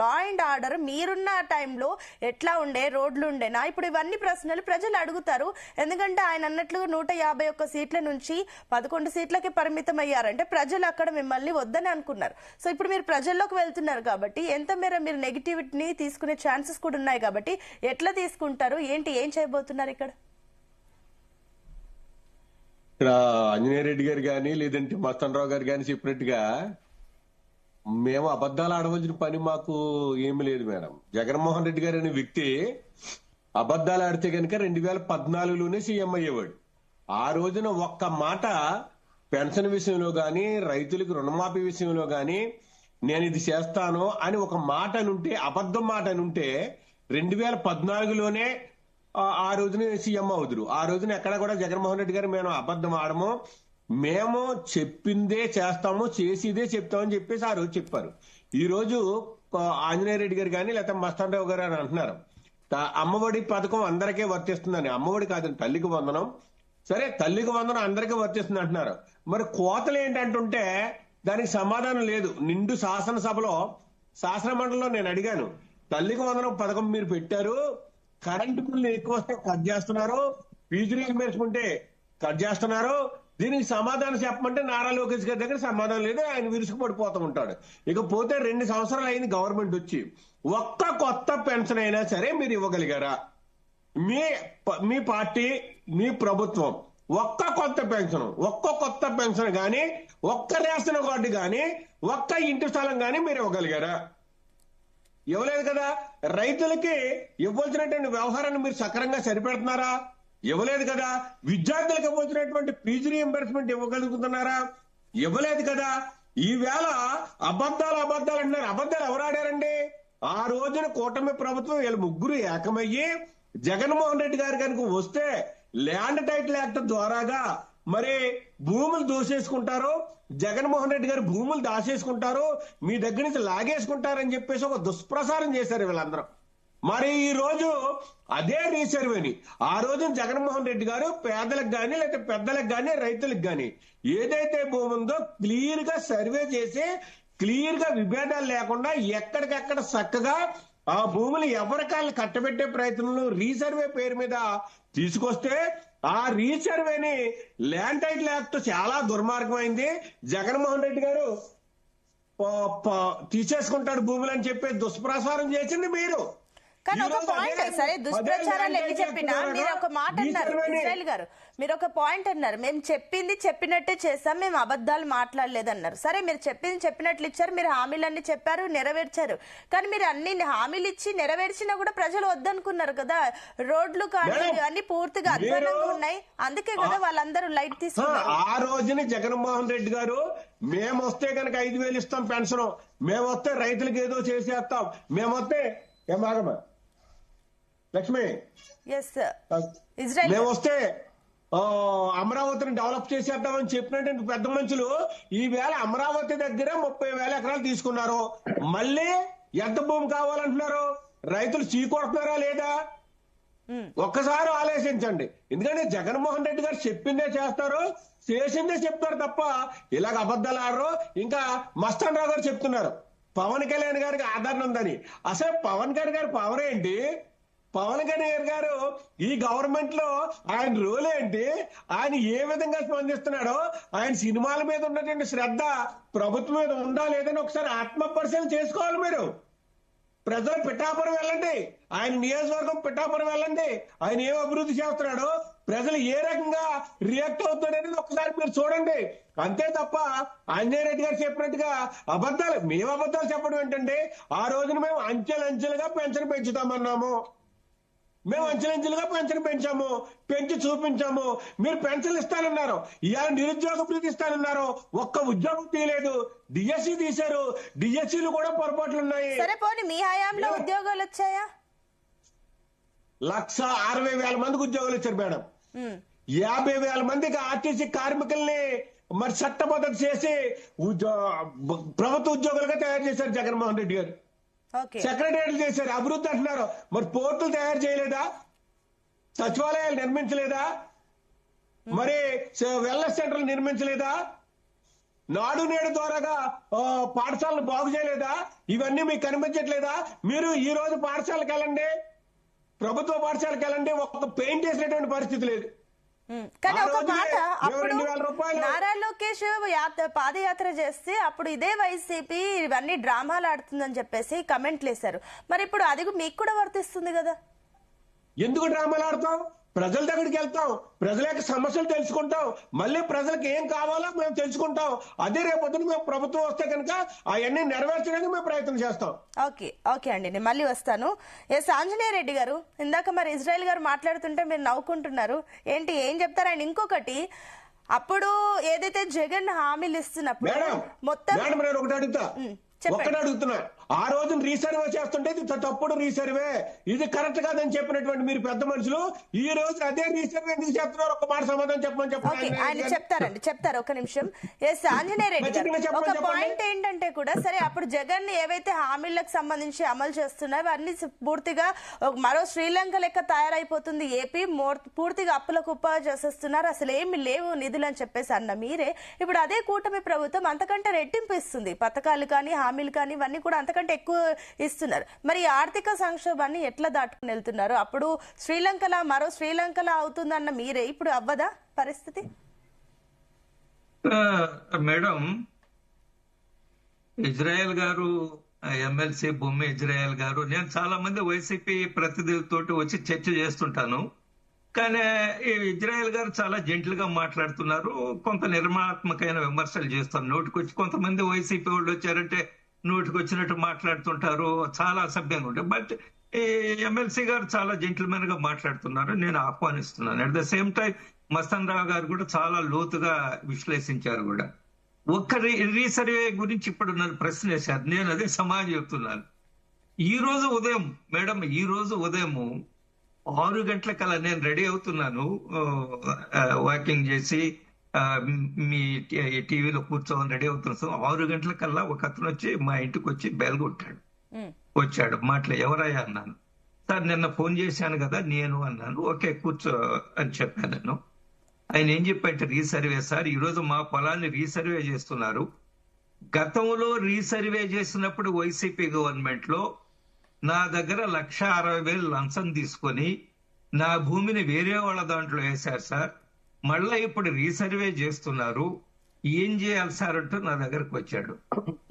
Law and order మీరున్న టైంలో ఎట్లా ఉండే, రోడ్లు ఉండేనా? ఇప్పుడు ఇవన్నీ ప్రశ్నలు ప్రజలు అడుగుతారు. ఎందుకంటే ఆయన అన్నట్లుగా 151 సీట్ల నుంచి 11 సీట్లకి పరిమితం అయ్యారంటే ప్రజలు అక్కడ మిమ్మల్ని వద్దని అనుకున్నారు. సో ఇప్పుడు మీరు ప్రజల్లోకి వెళ్తున్నారు కాబట్టి ఎంత మేర మీరు నెగిటివిటీని తీసుకునే ఛాన్సెస్ కూడా ఉన్నాయి కాబట్టి ఎట్లా తీసుకుంటారు, ఏంటి, ఏం చేయబోతున్నారు ఇక్కడ? ఇక్కడ ఆంజనేయ రెడ్డి గారు కానీ లేదంటే మస్తన్ గారు కానీ చెప్పినట్టుగా మేము అబద్ధాలు ఆడవలసిన పని మాకు ఏమి లేదు మేడం. జగన్మోహన్ రెడ్డి గారు అనే వ్యక్తి అబద్ధాలు ఆడితే కనుక 2014లోనే సీఎం అయ్యేవాడు. ఆ రోజున ఒక్క మాట పెన్షన్ విషయంలో గాని రైతులకు రుణమాఫీ విషయంలో గాని నేను ఇది చేస్తాను అని ఒక మాట అనుంటే, అబద్ధం మాట అనుంటే 2014లోనే ఆ రోజున సీఎం అవుతురు. ఆ రోజున ఎక్కడ కూడా జగన్మోహన్ రెడ్డి గారు మేము అబద్ధం ఆడము, మేము చెప్పిందే చేస్తాము, చేసేదే చెప్తామని చెప్పేసి ఆ రోజు చెప్పారు. ఈ రోజు ఆంజనేయ రెడ్డి గారు కానీ లేకపోతే మస్తాన్ రావు గారు అని అంటున్నారు అమ్మఒడి పథకం అందరికీ వర్తిస్తుందని. అమ్మఒడి కాదండి, తల్లికి వందనం. సరే, తల్లికి వందనం అందరికీ వర్తిస్తుంది అంటున్నారు. మరి కోతలు ఏంటంటుంటే దానికి సమాధానం లేదు. నిండు శాసనసభలో శాసన మండలిలో నేను అడిగాను, తల్లికి వందనం పథకం మీరు పెట్టారు, కరెంటు బిల్లు ఎక్కువ వస్తే కట్ చేస్తున్నారు, ఫీజు రీయింబర్స్మెంట్ కట్ చేస్తున్నారు, దీనికి సమాధానం చెప్పమంటే నారా లోకేష్ గారి దగ్గర సమాధానం లేదు, ఆయన విరుసుకుపడిపోతూ ఉంటాడు. ఇకపోతే 2 సంవత్సరాలు అయింది గవర్నమెంట్ వచ్చి, ఒక్క కొత్త పెన్షన్ అయినా సరే మీరు ఇవ్వగలిగారా? మీ పార్టీ, మీ ప్రభుత్వం ఒక్క కొత్త పెన్షన్ గాని, ఒక్క రేషన్ కార్డు గాని, ఒక్క ఇంటి స్థలం గాని మీరు ఇవ్వగలిగారా? ఇవ్వలేదు కదా. రైతులకి ఇవ్వాల్సినటువంటి వ్యవహారాన్ని మీరు సక్రంగా సరిపెడుతున్నారా? ఇవ్వలేదు కదా. విద్యార్థులకు ఇవ్వాల్సినటువంటి ఫీజు రీయింబర్స్మెంట్ ఇవ్వగలుగుతున్నారా? ఇవ్వలేదు కదా. ఈవేళ అబద్ధాలు అంటున్నారు. అబద్ధాలు ఎవరు ఆడారండి? ఆ రోజున కూటమి ప్రభుత్వం వీళ్ళు ముగ్గురు ఏకమయ్యి జగన్మోహన్ రెడ్డి గారు కనుక వస్తే ల్యాండ్ టైటిల్ యాక్ట్ ద్వారాగా మరి భూములు దోసేసుకుంటారు, జగన్మోహన్ రెడ్డి గారు భూములు దాచేసుకుంటారు, మీ దగ్గర నుంచి లాగేసుకుంటారని చెప్పేసి ఒక దుష్ప్రచారం చేశారు వీళ్ళందరూ. మరి ఈ రోజు అదే రీసర్వేని ఆ రోజు జగన్మోహన్ రెడ్డి గారు పేదలకు గాని లేకపోతే పెద్దలకు గాని రైతులకు గాని ఏదైతే భూమి ఉందో క్లియర్ గా సర్వే చేసి క్లియర్ గా విభేదాలు లేకుండా ఎక్కడికెక్కడ చక్కగా ఆ భూములు ఎవరికాళ్ళు కట్టబెట్టే ప్రయత్నంలో రీసర్వే పేరు మీద తీసుకొస్తే ఆ రీసర్వేని ల్యాండ్ టైటిల్ యాక్ట్ చాలా దుర్మార్గమైంది, జగన్మోహన్ రెడ్డి గారు తీసేసుకుంటాడు భూములు అని చెప్పి దుష్ప్రచారం చేసింది మీరు. కానీ ఒక పాయింట్, సరే దుష్ప్రచారాలు ఎన్ని చెప్పినా మీరు ఒక మాట అన్నారు ఇజ్రాయెల్ గారు, మీరు ఒక పాయింట్ అన్నారు, మేము చెప్పింది చెప్పినట్టే చేస్తాం, మేము అబద్ధాలు మాట్లాడలేదన్నారు. సరే, మీరు చెప్పింది చెప్పినట్లు ఇచ్చారు, మీరు హామీలన్నీ చెప్పారు, నెరవేర్చారు. కానీ మీరు అన్ని హామీలు ఇచ్చి నెరవేర్చినా కూడా ప్రజలు వద్దనుకున్నారు కదా. రోడ్లు కానీ అన్ని పూర్తిగా అధ్వానంగా ఉన్నాయి, అందుకే కదా వాళ్ళందరూ లైట్ తీసుకున్నారు. ఆ రోజున జగన్మోహన్ రెడ్డి గారు మేము వస్తే కనుక 5,000 ఇస్తాం పెన్షన్, మేము వస్తే రైతులకు ఏదో చేసేస్తాం, మేము వస్తే ఏమాగమా లక్ష్మి మేము వస్తే అమరావతిని డెవలప్ చేసేద్దామని చెప్పినటువంటి పెద్ద మనుషులు ఈవేళ అమరావతి దగ్గర 30,000 ఎకరాలు తీసుకున్నారు. మళ్ళీ ఎంత భూమి కావాలంటున్నారు? రైతులు చీకొడుతున్నారా లేదా? ఒక్కసారి ఆలోచించండి. ఎందుకంటే జగన్మోహన్ రెడ్డి గారు చెప్పిందే చేస్తారు, చేసిందే చెప్తారు తప్ప ఇలాగ అబద్ధాలు ఆడరు. ఇంకా మస్తాన్ రావు గారు చెప్తున్నారు పవన్ కళ్యాణ్ గారికి ఆదరణ ఉందని. అసలు పవన్ కళ్యాణ్ గారి పవర్ ఏంటి? పవన్ కళ్యాణ్ గారు ఈ గవర్నమెంట్ లో ఆయన రోల్ ఏంటి? ఆయన ఏ విధంగా స్పందిస్తున్నాడో, ఆయన సినిమాల మీద ఉన్నటువంటి శ్రద్ధ ప్రభుత్వం మీద ఉందా లేదని ఒకసారి ఆత్మ పరిశీలన చేసుకోవాలి మీరు. ప్రజలు పిఠాపురం వెళ్ళండి, ఆయన నియోజకవర్గం పిఠాపురం వెళ్ళండి, ఆయన ఏం అభివృద్ధి చేస్తున్నాడో, ప్రజలు ఏ రకంగా రియాక్ట్ అవుతాడు అనేది ఒకసారి మీరు చూడండి. అంతే తప్ప ఆంజనేయ రెడ్డి గారు చెప్పినట్టుగా మేము అబద్ధాలు చెప్పడం ఏంటంటే, ఆ రోజున మేము అంచెలంచెలుగా పెన్షన్ పెంచుతామన్నాము, మేము అంచెలంచెలుగా పెన్షన్ పెంచాము, పెంచి చూపించాము. మీరు పెన్షన్ ఇస్తానన్నారు, ఇవాళ నిరుద్యోగ వృత్తి ఇస్తానన్నారు, ఒక్క ఉద్యోగం తీయలేదు. డిఎస్సి తీశారు, డిఎస్సీలు కూడా పొరపాట్లు ఉన్నాయి. సరే పోనీ మీ హయాంలో ఉద్యోగాలు వచ్చాయా? 160,000 మందికి ఉద్యోగాలు ఇచ్చారు మేడం. 50,000 మందికి ఆర్టీసీ కార్మికుల్ని మరి చట్టబద్ధత చేసి ప్రభుత్వ ఉద్యోగులుగా తయారు చేశారు జగన్మోహన్ రెడ్డి గారు. సెక్రటరీలు చేశారు, అభివృద్ధి అంటున్నారు. మరి పోర్టులు తయారు చేయలేదా? సచివాలయాలు నిర్మించలేదా? మరి వెల్నెస్ సెంటర్లు నిర్మించలేదా? నాడు నేడు ద్వారాగా పాఠశాలను బాగు చేయలేదా? ఇవన్నీ మీకు కనిపించట్లేదా? మీరు ఈ రోజు పాఠశాలకు వెళ్ళండి, ప్రభుత్వ పాఠశాలకు వెళ్ళండి, ఒక పెయింట్ వేసినటువంటి పరిస్థితి లేదు. కానీ ఆ ఒక రోజునే మాట, అప్పుడు 20,000 రూపాయలు. నారా లోకేష్ పాదయాత్ర చేస్తే అప్పుడు ఇదే వైసీపీ ఇవన్నీ డ్రామాలు ఆడుతుందని చెప్పేసి కమెంట్లు వేశారు. మరి ఇప్పుడు అది మీకు కూడా వర్తిస్తుంది కదా? ఎందుకు డ్రామాలు ఆడతాం? ప్రజల దగ్గరికి వెళ్తాం, ప్రజల యొక్క సమస్యలు తెలుసుకుంటాం, మళ్ళీ ప్రజలకు ఏం కావాలో మేము తెలుసుకుంటాం. అదే రేపొద్దున మేము ప్రభుత్వం వస్తే కనుక అవన్నీ నెరవేర్చడానికి మేము ప్రయత్నం చేస్తాం. ఓకే అండి, నేను మళ్ళీ వస్తాను. ఆంజనేయ రెడ్డి గారు, ఇందాక మరి ఇజ్రాయెల్ గారు మాట్లాడుతుంటే మీరు నవ్వుకుంటున్నారు ఏంటి, ఏం చెప్తారు ఆయన? ఇంకొకటి, అప్పుడు ఏదైతే జగన్ హామీలు ఇస్తున్నప్పుడు మొత్తం నేను ఒకటి అడుగుతా, ఒక్కటే అడుగుతున్నా, ఆ రోజు రీసర్వే చేస్తుంటే ఇది తప్పుడు రీసర్వే, ఇది కరెక్ట్ కాదని చెప్పినటువంటి మీరు పెద్ద మనుషులు ఈ రోజు అదే రీసర్వే ఎందుకు చెప్తున్నారు? ఒక మాట సమాధానం చెప్పమని చెప్పండి. ఆయన చెప్తారు, ఒక నిమిషం. ఆంజనేయ రెడ్డి గారు, ఒక పాయింట్ ఏంటంటే కూడా సరే, అప్పుడు జగన్ ఏవైతే హామీలకు సంబంధించి అమలు చేస్తున్నాయో అన్ని పూర్తిగా మరో శ్రీలంక లెక్క తయారైపోతుంది ఏపీ, పూర్తిగా అప్పుల కుప్ప చేసేస్తున్నారు, అసలు ఏమి లేవు నిధులు అని చెప్పేసి అన్న మీరే ఇప్పుడు అదే కూటమి ప్రభుత్వం అంతకంటే రెట్టింపు ఇస్తుంది, పథకాలు కానీ హామీలు కానీ ఇవన్నీ కూడా అంతకంటే ఎక్కువ ఇస్తున్నారు. మరి ఆర్థిక సంక్షోభాన్ని ఎట్లా దాటుకుని వెళ్తున్నారు? అప్పుడు శ్రీలంకలా మరో శ్రీలంకలా అవుతుందన్న మీరే, ఇప్పుడు అవ్వదా పరిస్థితి? మేడం, ఇజ్రాయెల్ గారు, ఎమ్మెల్సీ భూమి ఇజ్రాయెల్ గారు, నేను చాలా మంది వైసీపీ ప్రతినిధులతోటి వచ్చి చర్చ చేస్తుంటాను. కానీ ఈ ఇజ్రాయెల్ గారు చాలా జెంటిల్ గా మాట్లాడుతున్నారు, కొంత నిర్మాణాత్మకమైన విమర్శలు చేస్తారు. నోటికొచ్చి కొంతమంది వైసీపీ వాళ్ళు వచ్చారంటే నోటికి వచ్చినట్టు మాట్లాడుతుంటారు, చాలా అసభ్యంగా ఉంటాయి. బట్ ఈ ఎమ్మెల్సీ గారు చాలా జెంటిల్మెన్ గా మాట్లాడుతున్నారు, నేను ఆహ్వానిస్తున్నాను. At the same time Mastan Rao గారు కూడా చాలా లోతుగా విశ్లేషించారు కూడా. ఒక్క రీసర్వే గురించి ఇప్పుడు నన్ను ప్రశ్న వేశారు, నేను అదే సమాధానం చెప్తున్నాను. ఈ రోజు ఉదయం మేడం, ఈ రోజు ఉదయం 6 గంటలకల్లా నేను రెడీ అవుతున్నాను, వాకింగ్ చేసి మీ టీవీలో కూర్చోని రెడీ అవుతున్నాను. 6 గంటలకల్లా ఒక అతను వచ్చి మా ఇంటికి వచ్చి బెల్ కొట్టాడు. వచ్చాడు, ఎవరయ్యా అన్నాను. సార్ నిన్న ఫోన్ చేశాను కదా నేను అన్నాను. ఓకే కూర్చో అని చెప్పాను నేను. ఆయన ఏం చెప్పంటే, రీసర్వే సార్, ఈ రోజు మా పొలాన్ని రీసర్వే చేస్తున్నారు. గతంలో రీసర్వే చేసినప్పుడు వైసీపీ గవర్నమెంట్ లో నా దగ్గర 1,60,000 లంచం తీసుకొని నా భూమిని వేరే వాళ్ళ దాంట్లో వేశారు సార్. మళ్ళా ఇప్పుడు రీసర్వే చేస్తున్నారు, ఏం చేయాలి సార్ అంటూ నా దగ్గరకు వచ్చాడు.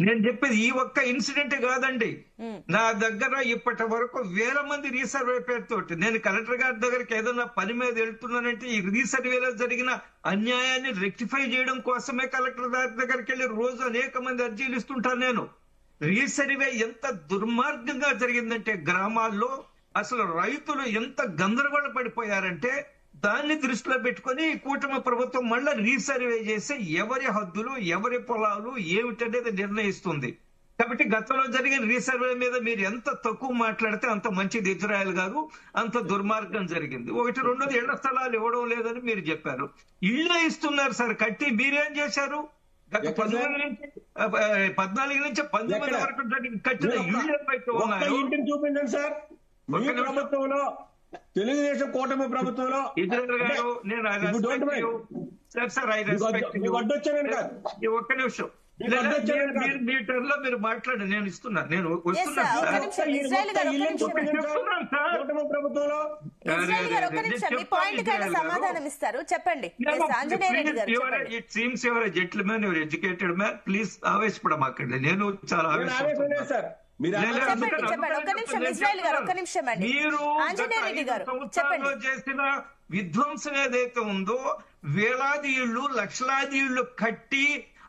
నేను చెప్పేది ఈ ఒక్క ఇన్సిడెంట్ కాదండి, నా దగ్గర ఇప్పటి వరకు 1000 మంది రీసర్వే పేరుతోటి, నేను కలెక్టర్ గారి దగ్గరికి ఏదైనా పని మీద వెళ్తున్నానంటే ఈ రీసర్వేలో జరిగిన అన్యాయాన్ని రెక్టిఫై చేయడం కోసమే కలెక్టర్ గారి దగ్గరికి వెళ్ళి రోజు అనేక మంది అర్జీలు ఇస్తుంటాను నేను. రీసర్వే ఎంత దుర్మార్గంగా జరిగిందంటే గ్రామాల్లో అసలు రైతులు ఎంత గందరగోళ పడిపోయారంటే దాన్ని దృష్టిలో పెట్టుకుని కూటమి ప్రభుత్వం మళ్ళా రీసర్వే చేసి ఎవరి హద్దులు ఎవరి పొలాలు ఏమిటనేది నిర్ణయిస్తుంది. కాబట్టి గతంలో జరిగిన రీసర్వే మీద మీరు ఎంత తక్కువ మాట్లాడితే అంత మంచిది. ఇజ్రాయెల్ గారు, అంత దుర్మార్గం జరిగింది. ఒకటి, రెండోది ఇళ్ల స్థలాలు ఇవ్వడం లేదని మీరు చెప్పారు. ఇళ్లే ఇస్తున్నారు సార్ కట్టి, మీరేం చేశారు? గత 14 నుంచి 19 వరకు కట్టిన ఇళ్లే బయట ఉన్నారు. ఇంటిని చూపించండి సార్, మీ ప్రభుత్వంలో, తెలుగుదేశం కూటమి ప్రభుత్వంలో. ఇజ్రాయెల్ గారు, నేను ఒక్క నిమిషం మీ టర్న్ లో మీరు మాట్లాడి నేను ఇస్తున్నా, నేను వస్తున్నాను. సమాధానం ఇస్తారు, చెప్పండి. It seems your gentlemen, your educated man, please ఆవేశపడమాకండి. నేను చాలా ఆవేశపడుతున్నాను. మీరు చేసిన విధ్వంసం ఏదైతే ఉందో, వేలాది ఇళ్లు, లక్షలాది ఇళ్లు కట్టి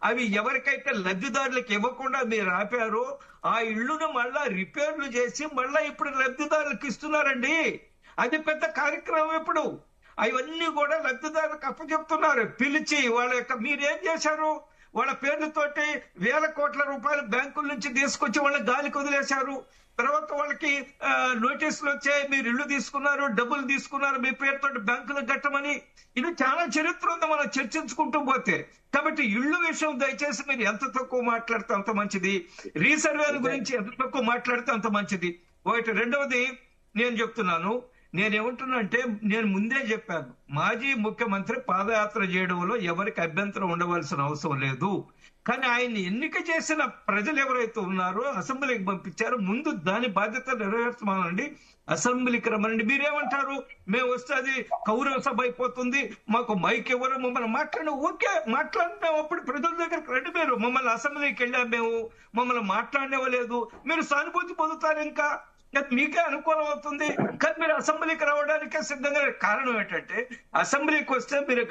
అవి ఎవరికైతే లబ్ధిదారులకు ఇవ్వకుండా మీరు ఆపారో ఆ ఇళ్లను మళ్ళా రిపేర్లు చేసి మళ్ళా ఇప్పుడు లబ్ధిదారులకు ఇస్తున్నారండి. అది పెద్ద కార్యక్రమం. ఇప్పుడు అవన్నీ కూడా లబ్ధిదారులకు అప్పచెప్తున్నారు పిలిచి. వాళ్ళ యొక్క మీరేం చేశారు? వాళ్ళ పేర్లతోటి 1000 కోట్ల రూపాయలు బ్యాంకుల నుంచి తీసుకొచ్చి వాళ్ళని గాలికి వదిలేశారు. తర్వాత వాళ్ళకి నోటీసులు వచ్చాయి, మీరు ఇళ్లు తీసుకున్నారు, డబ్బులు తీసుకున్నారు మీ పేరుతో బ్యాంకులకు కట్టమని. ఇది చాలా చరిత్ర ఉంది మనం చర్చించుకుంటూ పోతే. కాబట్టి ఇళ్లు విషయం దయచేసి మీరు ఎంత తక్కువ మాట్లాడితే అంత మంచిది. రీసర్వేల గురించి ఎంత తక్కువ మాట్లాడితే అంత మంచిది. ఒకటి. రెండవది నేను చెప్తున్నాను, నేనేమంటున్నా అంటే నేను ముందే చెప్పాను, మాజీ ముఖ్యమంత్రి పాదయాత్ర చేయడంలో ఎవరికి అభ్యంతరం ఉండవలసిన అవసరం లేదు. కానీ ఆయన ఎన్నిక చేసిన ప్రజలు ఎవరైతే ఉన్నారో అసెంబ్లీకి పంపించారో ముందు దాని బాధ్యత నెరవేర్చమనండి, అసెంబ్లీకి రమ్మనండి. మీరేమంటారు, మేము వస్తే అది కౌరవ సభ అయిపోతుంది, మాకు మైక్ ఎవరు, మమ్మల్ని మాట్లాడి ఓకే మాట్లాడినాం, అప్పుడు ప్రజల దగ్గరికి రండి. మీరు మమ్మల్ని అసెంబ్లీకి వెళ్ళాం, మేము మమ్మల్ని మాట్లాడనివ్వలేదు, మీరు సానుభూతి పొందుతారు, ఇంకా మీకే అనుకూలం అవుతుంది. కానీ మీరు అసెంబ్లీకి రావడానికే సిద్ధంగా. కారణం ఏంటంటే అసెంబ్లీకి వస్తే మీరు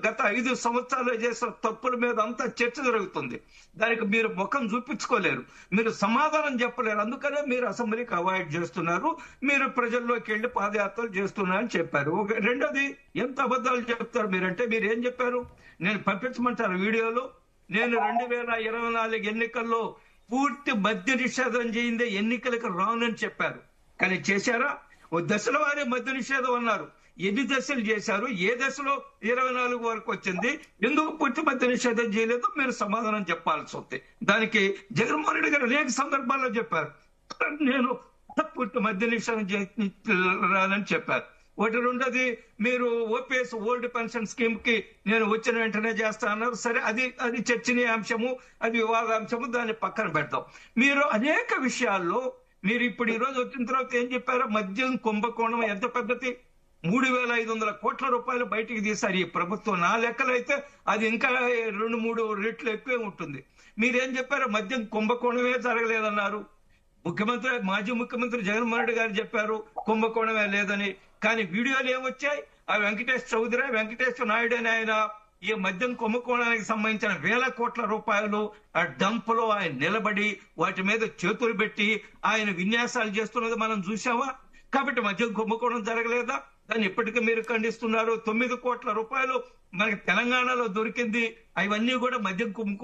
గత 5 సంవత్సరాలు చేసిన తప్పుల మీద అంతా చర్చ జరుగుతుంది, దానికి మీరు ముఖం చూపించుకోలేరు, మీరు సమాధానం చెప్పలేరు. అందుకనే మీరు అసెంబ్లీకి అవాయిడ్ చేస్తున్నారు, మీరు ప్రజల్లోకి వెళ్ళి పాదయాత్రలు చేస్తున్నారని చెప్పారు. రెండోది, ఎంత అబద్ధాలు చెప్తారు మీరంటే, మీరు ఏం చెప్పారు, నేను పంపించమంటారు వీడియోలో, నేను 2024 ఎన్నికల్లో పూర్తి మద్య నిషేధం చేయిందే ఎన్నికలకు రానని చెప్పారు. కానీ చేశారా? ఓ దశల వారి మద్య నిషేధం అన్నారు. ఎన్ని దశలు చేశారు? ఏ దశలో 24 వరకు వచ్చింది? ఎందుకు పూర్తి మద్య నిషేధం చేయలేదు? మీరు సమాధానం చెప్పాల్సి వస్తుంది. దానికి జగన్మోహన్ రెడ్డి గారు అనేక సందర్భాల్లో చెప్పారు, నేను పూర్తి మద్య నిషేధం రానని చెప్పారు. ఒకటి. రెండోది, మీరు ఓపీఎస్ ఓల్డ్ పెన్షన్ స్కీమ్ కి నేను వచ్చిన వెంటనే చేస్తా అన్నారు. సరే, అది చర్చనీయాంశము, అది వివాదాంశము, దాన్ని పక్కన పెడతాం. మీరు అనేక విషయాల్లో మీరు ఇప్పుడు ఈ రోజు వచ్చిన తర్వాత ఏం చెప్పారో, మద్యం కుంభకోణం ఎంత పెద్దది, 3,500 కోట్ల రూపాయలు బయటికి తీశారు ఈ ప్రభుత్వం. నా లెక్కలు అయితే అది ఇంకా 2-3 రెట్లు ఎక్కువే ఉంటుంది. మీరేం చెప్పారో, మద్యం కుంభకోణమే జరగలేదన్నారు. మాజీ ముఖ్యమంత్రి జగన్మోహన్ రెడ్డి గారు చెప్పారు కుంభకోణమే లేదని. కానీ వీడియోలు ఏమొచ్చాయి, ఆ వెంకటేష్ చౌదరి, వెంకటేష్ నాయుడు అని ఆయన ఈ మద్యం కుంభకోణానికి సంబంధించిన 1,000 కోట్ల రూపాయలు ఆ డంప్ లో ఆయన నిలబడి వాటి మీద చేతులు పెట్టి ఆయన విన్యాసాలు చేస్తున్నది మనం చూసామా? కాబట్టి మద్యం కుంభకోణం జరగలేదా? దాన్ని ఇప్పటికీ మీరు ఖండిస్తున్నారు. 9 కోట్ల రూపాయలు మనకి తెలంగాణలో దొరికింది, అవన్నీ కూడా మద్యం కుంభకోణం